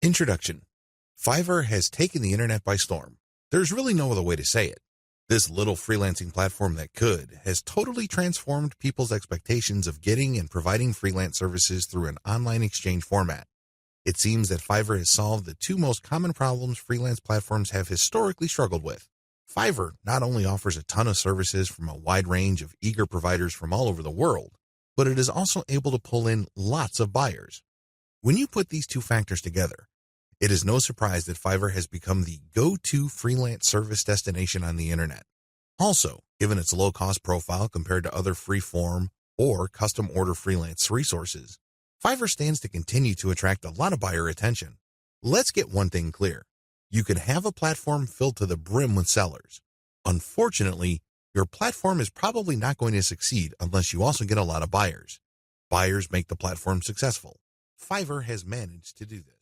Introduction. Fiverr has taken the internet by storm. There's really no other way to say it. This little freelancing platform that could has totally transformed people's expectations of getting and providing freelance services through an online exchange format. It seems that Fiverr has solved the two most common problems freelance platforms have historically struggled with. Fiverr not only offers a ton of services from a wide range of eager providers from all over the world, but it is also able to pull in lots of buyers. When you put these two factors together, it is no surprise that Fiverr has become the go-to freelance service destination on the internet. Also, given its low-cost profile compared to other free-form or custom-order freelance resources, Fiverr stands to continue to attract a lot of buyer attention. Let's get one thing clear. You can have a platform filled to the brim with sellers. Unfortunately, your platform is probably not going to succeed unless you also get a lot of buyers. Buyers make the platform successful. Fiverr has managed to do this.